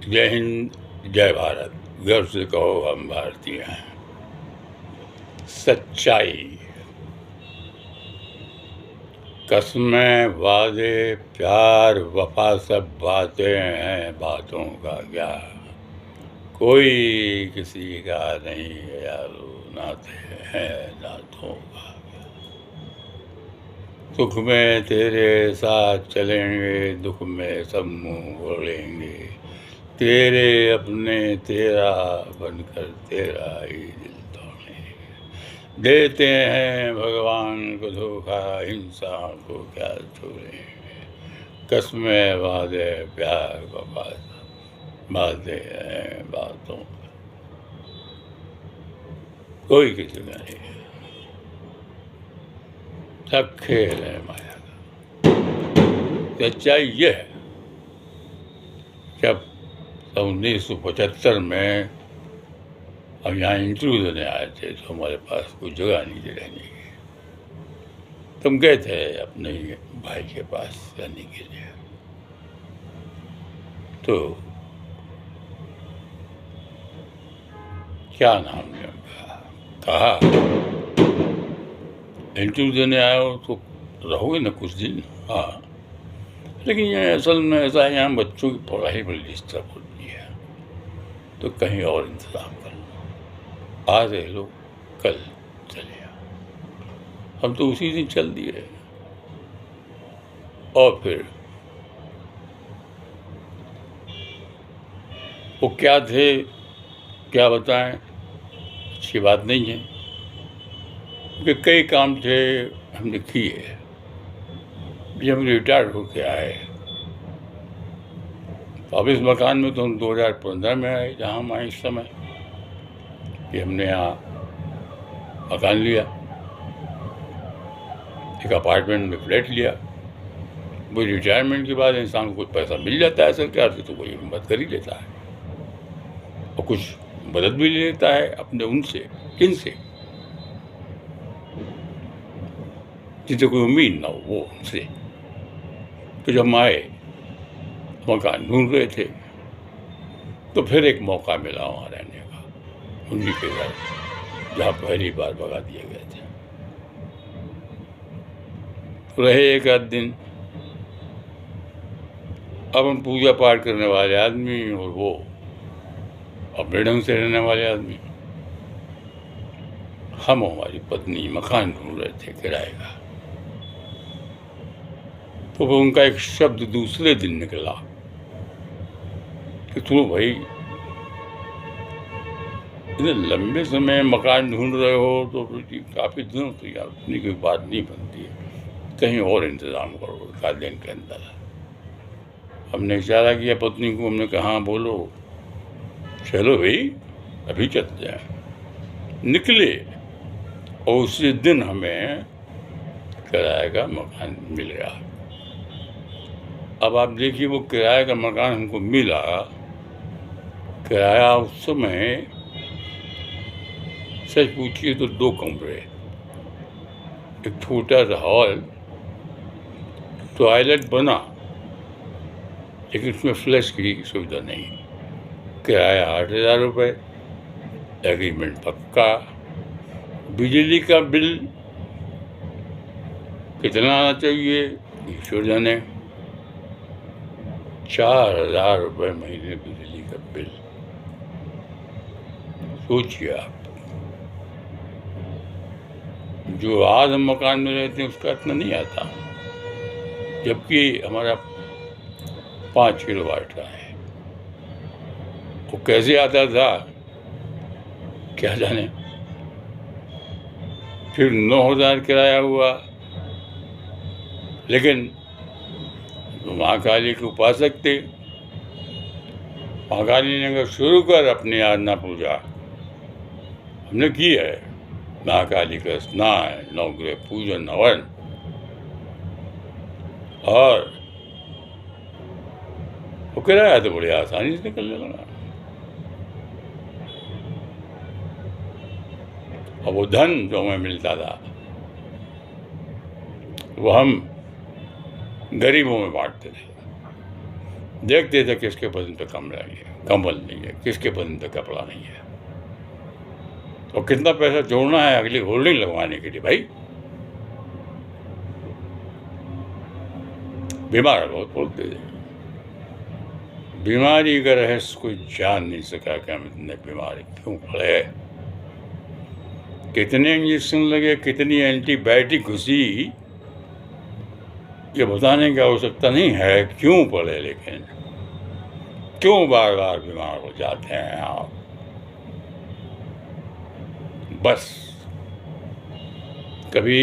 जय हिंद, जय भारत। गर्व से कहो हम भारतीय हैं। सच्चाई, कस्में, वादे, प्यार, वफा सब बातें हैं, बातों का क्या। कोई किसी का नहीं है यारो, नाते हैं नातों का। सुख में तेरे साथ चलेंगे, दुख में सब मुंह मोड़ेंगे। तेरे अपने तेरा बनकर तेरा ही दिल तोड़ेंगे। देते हैं भगवान को धोखा, इंसान को क्या छोड़ेंगे। कस्में, वादे, प्यार, वफा बातें हैं, बातों कोई किसी का नहीं है। सब खेल है माया का। सच्चाई ये है, जब 1975 में हम यहाँ इंटरव्यू देने आए थे तो हमारे पास कोई जगह नहीं थी रहने की। तुम गए थे अपने भाई के पास रहने के लिए। तो क्या नाम है उनका, कहा इंटरव्यू देने आए हो तो रहोगे ना कुछ दिन। हाँ, लेकिन ये असल में ऐसा है, यहाँ बच्चों की पढ़ाई बड़ी डिस्टर्ब होती है, तो कहीं और इंतज़ाम कर लो। आज रह लो, कल चले आओ। हम तो उसी दिन चल दिए। और फिर वो क्या थे, क्या बताएं, अच्छी बात नहीं है, क्योंकि कई काम थे हमने किए। जब हम रिटायर्ड होके आए, अब इस मकान में तो हम 2015 में आए, जहाँ हम आए इस समय कि हमने यहाँ मकान लिया, एक अपार्टमेंट में फ्लैट लिया। वो रिटायरमेंट के बाद इंसान को कुछ पैसा मिल जाता है सरकार से, तो कोई मदद कर ही लेता है, और कुछ मदद भी ले लेता है अपने उनसे, किनसे, जिनसे कोई उम्मीद ना हो, वो उनसे। तो जब हम आए, मकान ढूंढ रहे थे, तो फिर एक मौका मिला वहाँ रहने का, उन्हीं के घर, जहाँ पहली बार भगा दिए गए थे। तो रहे एक आध दिन। अब हम पूजा पाठ करने वाले आदमी और वो अपने ढंग से रहने वाले आदमी। हम हमारी पत्नी मकान ढूंढ रहे थे किराए का। तो वो उनका एक शब्द दूसरे दिन निकला कि तुम भाई इतने लंबे समय मकान ढूंढ रहे हो तो काफ़ी दिनों से यार इतनी कोई बात नहीं बनती है, कहीं और इंतज़ाम करो एक आध दिन के अंदर। हमने इशारा किया पत्नी को, हमने कहा हाँ बोलो। चलो भाई अभी चलते हैं। निकले और उसी दिन हमें किराए का मकान मिल गया। अब आप देखिए, वो किराए का मकान हमको मिला। किराया उस समय सच पूछिए तो 2 कमरे, एक छोटा सा हॉल, टॉयलेट बना, लेकिन उसमें फ्लश की सुविधा नहीं। किराया 8,000 रुपये, एग्रीमेंट पक्का। बिजली का बिल कितना आना चाहिए ईश्वर जाने। 4,000 रुपये महीने बिजली का बिल। सोचिए आप, जो आज हम मकान में रहते हैं उसका इतना नहीं आता, जबकि हमारा 5 किलोवाट का है। वो कैसे आता था क्या जाने। फिर 9,000 किराया हुआ, लेकिन माँ काली के उपासक थे। माँ काली ने कहा शुरू कर अपनी आराधना पूजा। हमने की है, माँ काली का स्नान, 9 ग्रह पूजन, हवन, और वो किराया तो बड़ी आसानी से निकलने लगा। और वो धन जो हमें मिलता था वो हम गरीबों में बांटते थे। देखते थे किसके बदन पे कंबल नहीं है, किसके बदन पे कपड़ा नहीं है, और कितना पैसा जोड़ना है अगली होल्डिंग लगवाने के लिए। भाई बीमार बहुत बोलते थे, बीमारी का रहस्य कोई जान नहीं सका कि हम इतने बीमार क्यों पड़े, कितने इंजेक्शन लगे, कितनी एंटीबायोटिक घुसी, ये बताने की आवश्यकता नहीं है क्यों पड़े, लेकिन क्यों बार बार बीमार हो जाते हैं आप। बस कभी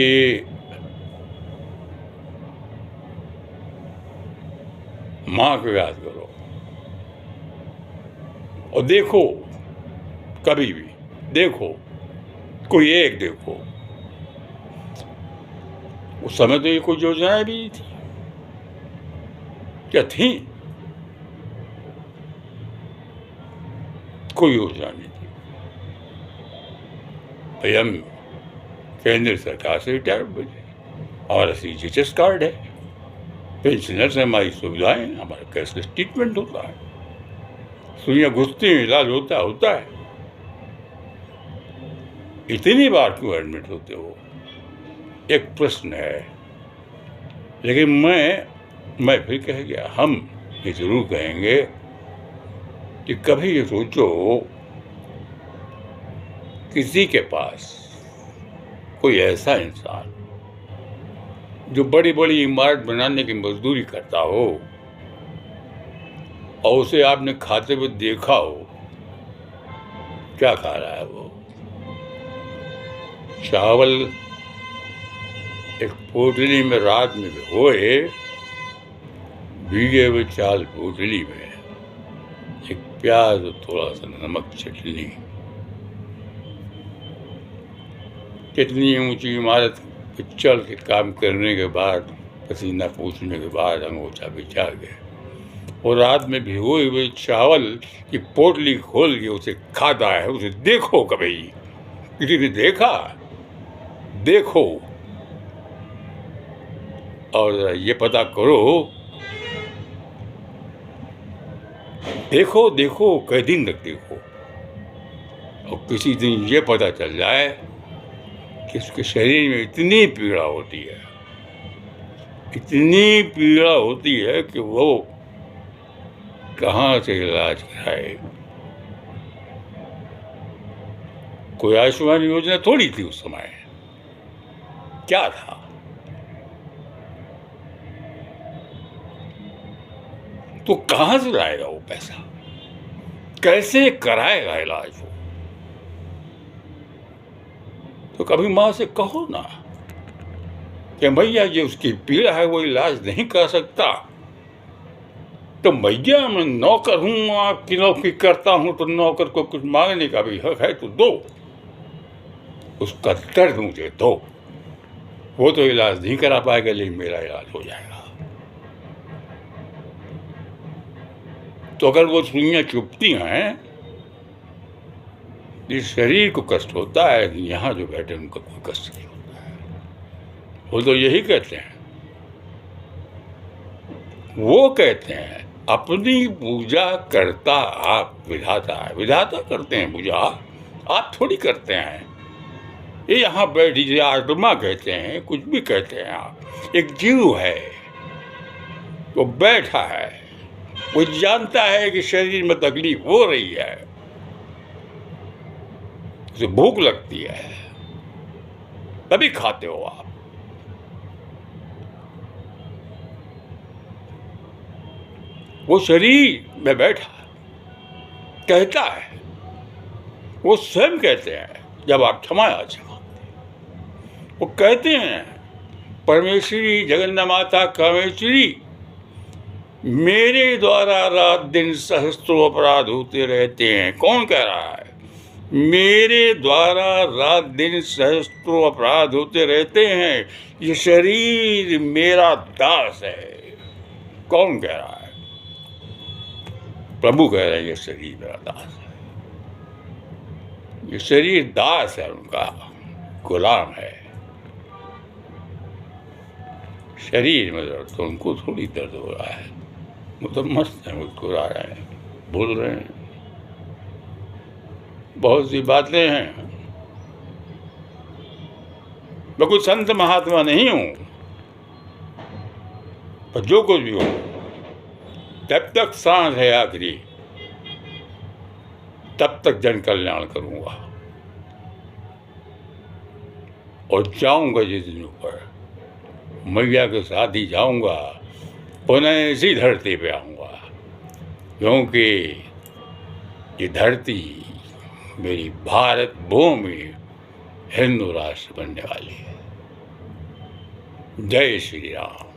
माँ को याद करो और देखो, कभी भी देखो, कोई एक देखो। उस समय तो ये कोई योजनाएं भी नहीं थी, क्या थी? कोई योजना नहीं थी। भाई हम केंद्र सरकार से रिटायर हो गए, हमारा CGHS कार्ड है, पेंशनर्स है, हमारी सुविधाएं, हमारा कैशलेस ट्रीटमेंट होता है, सुइयां घुसती हैं, इलाज होता है। इतनी बार क्यों एडमिट होते हो, एक प्रश्न है। लेकिन मैं फिर कह गया, हम ये जरूर कहेंगे कि कभी ये सोचो किसी के पास कोई ऐसा इंसान जो बड़ी बड़ी इमारत बनाने की मजदूरी करता हो और उसे आपने खाते हुए देखा हो, क्या खा रहा है वो? चावल एक पोटली में रात में भिगोए, भीगे हुए चावल पोटली में, एक प्याज और थोड़ा सा नमक, चटनी। कितनी ऊंची इमारत पे चल के काम करने के बाद, पसीना पूछने के बाद अंगोछा बिछा गए और रात में भिगोए हुए चावल की पोटली खोल के उसे खाता है। उसे देखो, कभी किसी ने देखा? देखो और ये पता करो, देखो कई दिन तक देखो, और किसी दिन ये पता चल जाए कि उसके शरीर में इतनी पीड़ा होती है, इतनी पीड़ा होती है कि वो कहाँ से इलाज कराए। कोई आयुष्मान योजना थोड़ी थी उस समय, क्या था? तो कहां से लाएगा वो पैसा, कैसे कराएगा इलाज वो? तो कभी माँ से कहो ना कि भैया ये उसकी पीड़ा है, वो इलाज नहीं कर सकता, तो भैया मैं नौकर हूं, आपकी नौकरी करता हूं, तो नौकर को कुछ मांगने का भी हक है तो दो, उसका दर्द मुझे दो। वो तो इलाज नहीं करा पाएगा, लेकिन मेरा इलाज हो जाएगा। तो अगर वो सुइयां चुभती हैं, इस शरीर को कष्ट होता है, यहाँ जो बैठे उनको कोई कष्ट नहीं होता है। वो तो यही कहते हैं, वो कहते हैं अपनी पूजा करता आप विधाता है। विधाता करते हैं पूजा, आप थोड़ी करते हैं। ये यहाँ बैठी आत्मा कहते हैं, कुछ भी कहते हैं आप, एक जीव है, वो बैठा है, वो जानता है कि शरीर में तकलीफ हो रही है, उसे भूख लगती है, तभी खाते हो आप। वो शरीर में बैठा कहता है, वो स्वयं कहते हैं जब आप क्षमा याचना, वो कहते हैं परमेश्वरी जगन्नाथ माता कामेश्वरी, मेरे द्वारा रात दिन सहस्त्रों अपराध होते रहते हैं। कौन कह रहा है? मेरे द्वारा रात दिन सहस्त्रों अपराध होते रहते हैं, ये शरीर मेरा दास है। कौन कह रहा है? प्रभु कह रहे हैं ये शरीर मेरा दास है। ये शरीर दास है, उनका गुलाम है। शरीर में दर्द तो उनको थोड़ी दर्द हो रहा है, वो तो मस्त हैं, मुस्कुरा रहे हैं, बोल रहे हैं, बहुत सी बातें हैं। मैं कुछ संत महात्मा नहीं हूं, पर जो कुछ भी हो, जब तक सांस है आखिरी तब तक जन कल्याण करूंगा। और जाऊंगा जिस दिन ऊपर, मैया के साथ ही जाऊंगा, पुनः इसी धरती पे आऊंगा, क्योंकि ये धरती मेरी भारत भूमि हिंदू राष्ट्र बनने वाली है। जय श्री राम।